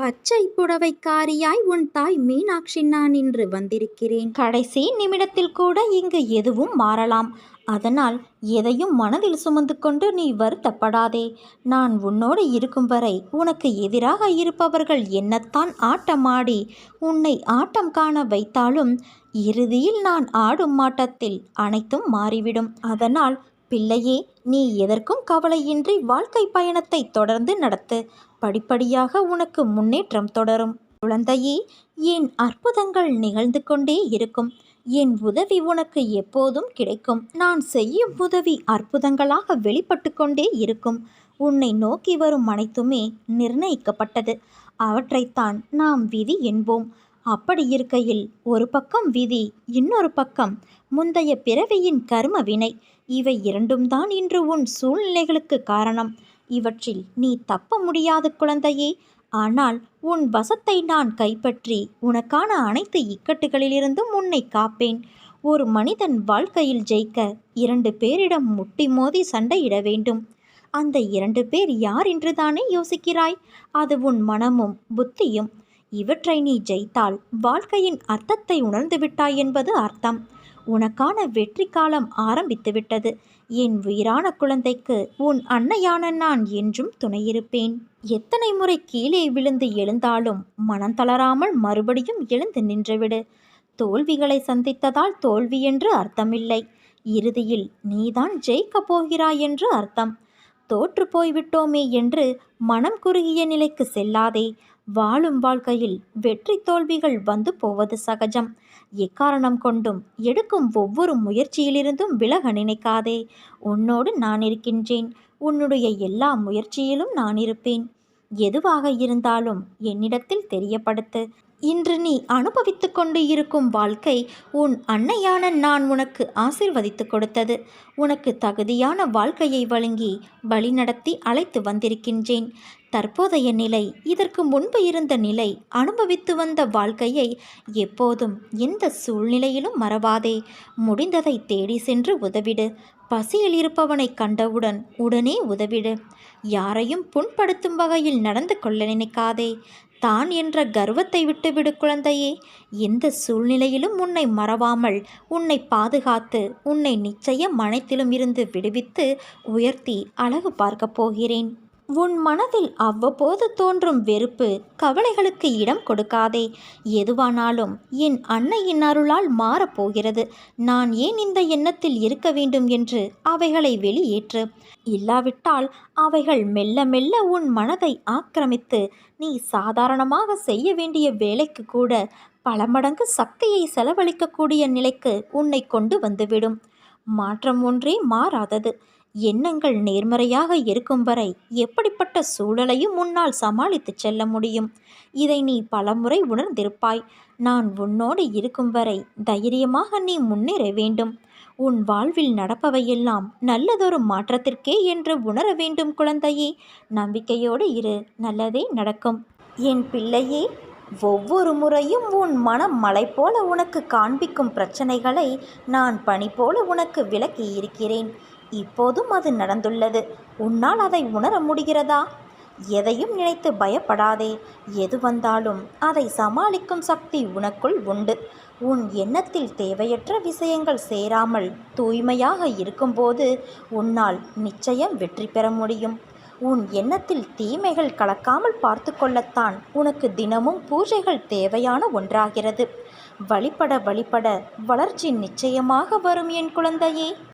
பச்சை புடவைக்காரியாய் உன் தாய் மீனாட்சி நான் இன்று வந்திருக்கிறேன். கடைசி நிமிடத்தில் கூட இங்கு எதுவும் மாறலாம். அதனால் எதையும் மனதில் சுமந்து கொண்டு நீ வருத்தப்படாதே. நான் உன்னோடு இருக்கும் வரை உனக்கு எதிராக இருப்பவர்கள் என்னத்தான் ஆட்டமாடி உன்னை ஆட்டம் காண வைத்தாலும் இறுதியில் நான் ஆடும் ஆட்டத்தில் அனைத்தும் மாறிவிடும். அதனால் பிள்ளையே, நீ எதற்கும் கவலையின்றி வாழ்க்கை பயணத்தை தொடர்ந்து நடத்து. படிப்படியாக உனக்கு முன்னேற்றம் தொடரும். குழந்தையே, என் அற்புதங்கள் நிகழ்ந்து கொண்டே இருக்கும். என் உதவி உனக்கு எப்போதும் கிடைக்கும். நான் செய்யும் உதவி அற்புதங்களாக வெளிப்பட்டு கொண்டே இருக்கும். உன்னை நோக்கி வரும் அனைத்துமே நிர்ணயிக்கப்பட்டது. அவற்றைத்தான் நாம் விதி என்போம். அப்படி இருக்கையில் ஒரு பக்கம் விதி, இன்னொரு பக்கம் முந்தைய பிறவியின் கர்ம வினை. இவை இரண்டும் தான் இன்று உன் சூழ்நிலைகளுக்கு காரணம். இவற்றில் நீ தப்ப முடியாது குழந்தையே. ஆனால் உன் வசத்தை நான் கைப்பற்றி உனக்கான அனைத்து இக்கட்டுகளிலிருந்தும் உன்னை காப்பேன். ஒரு மனிதன் வாழ்க்கையில் ஜெயிக்க 2 பேரிடம் முட்டி மோதி சண்டையிட வேண்டும். அந்த 2 பேர் யார் என்று தானே யோசிக்கிறாய்? அது உன் மனமும் புத்தியும். இவற்றை நீ ஜெயித்தால் வாழ்க்கையின் அர்த்தத்தை உணர்ந்து விட்டாய் என்பது அர்த்தம். உனக்கான வெற்றி காலம் ஆரம்பித்துவிட்டது. என் உயிரான குழந்தைக்கு உன் அன்னையான நான் என்றும் துணையிருப்பேன். எத்தனை முறை கீழே விழுந்து எழுந்தாலும் மனம் தளராமல் மறுபடியும் எழுந்து நின்றுவிடு. தோல்விகளை சந்தித்ததால் தோல்வி என்று அர்த்தமில்லை. இறுதியில் நீதான் ஜெயிக்கப் போகிறாய் என்று அர்த்தம். தோற்று போய்விட்டோமே என்று மனம் குறுகிய நிலைக்கு செல்லாதே. வாழும் வாழ்க்கையில் வெற்றி தோல்விகள் வந்து போவது சகஜம். எக்காரணம் கொண்டும் எடுக்கும் ஒவ்வொரு முயற்சியிலிருந்தும் விலக நினைக்காதே. உன்னோடு நான் இருக்கின்றேன். உன்னுடைய எல்லா முயற்சியிலும் நான் இருப்பேன். எதுவாக இருந்தாலும் என்னிடத்தில் தெரியப்படுத்து. இன்று நீ அனுபவித்து கொண்டு இருக்கும் வாழ்க்கை உன் அன்னையான நான் உனக்கு ஆசீர்வதித்து கொடுத்தது. உனக்கு தகுதியான வாழ்க்கையை வழங்கி வழிநடத்தி அழைத்து வந்திருக்கின்றேன். தற்போதைய நிலை, இதற்கு முன்பு இருந்த நிலை, அனுபவித்து வந்த வாழ்க்கையை எப்போதும் எந்த சூழ்நிலையிலும் மறவாதே. முடிந்ததை தேடி சென்று உதவிடு. பசியில் இருப்பவனை கண்டவுடன் உடனே உதவிடு. யாரையும் புண்படுத்தும் வகையில் நடந்து கொள்ள நினைக்காதே. தான் என்ற கர்வத்தை விட்டுவிடு குழந்தையே. எந்த சூழ்நிலையிலும் உன்னை மறவாமல் உன்னை பாதுகாத்து உன்னை நிச்சயம் அனைத்திலும் இருந்து விடுவித்து உயர்த்தி அழகு பார்க்கப் போகிறேன். உன் மனதில் அவ்வப்போது தோன்றும் வெறுப்பு, கவலைகளுக்கு இடம் கொடுக்காதே. எதுவானாலும் என் அன்னையின் அருளால் மாறப்போகிறது. நான் ஏன் இந்த எண்ணத்தில் இருக்க வேண்டும் என்று அவைகளை வெளியேற்று. இல்லாவிட்டால் அவைகள் மெல்ல மெல்ல உன் மனதை ஆக்கிரமித்து நீ சாதாரணமாக செய்ய வேண்டிய வேலைக்கு கூட பல மடங்கு சக்தியை செலவழிக்கக்கூடிய நிலைக்கு உன்னை கொண்டு வந்துவிடும். மாற்றம் ஒன்றே மாறாதது. எண்ணங்கள் நேர்மறையாக இருக்கும் வரை எப்படிப்பட்ட சூழலையும் உன்னால் சமாளித்து செல்ல முடியும். இதை நீ பலமுறை உணர்ந்திருப்பாய். நான் உன்னோடு இருக்கும் வரை தைரியமாக நீ முன்னேற வேண்டும். உன் வாழ்வில் நடப்பவையெல்லாம் நல்லதொரு மாற்றத்திற்கே என்று உணர வேண்டும் குழந்தையே. நம்பிக்கையோடு இரு, நல்லதே நடக்கும். என் பிள்ளையே, ஒவ்வொரு முறையும் உன் மனம் மலை போல உனக்கு காண்பிக்கும் பிரச்சனைகளை நான் பனி போல உனக்கு விளக்கி இருக்கிறேன். இப்போதும் அது நடந்துள்ளது. உன்னால் அதை உணர முடிகிறதா? எதையும் நினைத்து பயப்படாதே. எது வந்தாலும் அதை சமாளிக்கும் சக்தி உனக்குள் உண்டு. உன் எண்ணத்தில் தேவையற்ற விஷயங்கள் சேராமல் தூய்மையாக இருக்கும்போது உன்னால் நிச்சயம் வெற்றி பெற முடியும். உன் எண்ணத்தில் தீமைகள் கலக்காமல் பார்த்து கொள்ளத்தான் உனக்கு தினமும் பூஜைகள் தேவையான ஒன்றாகிறது. வழிபட வழிபட வளர்ச்சி நிச்சயமாக வரும் என் குழந்தையே.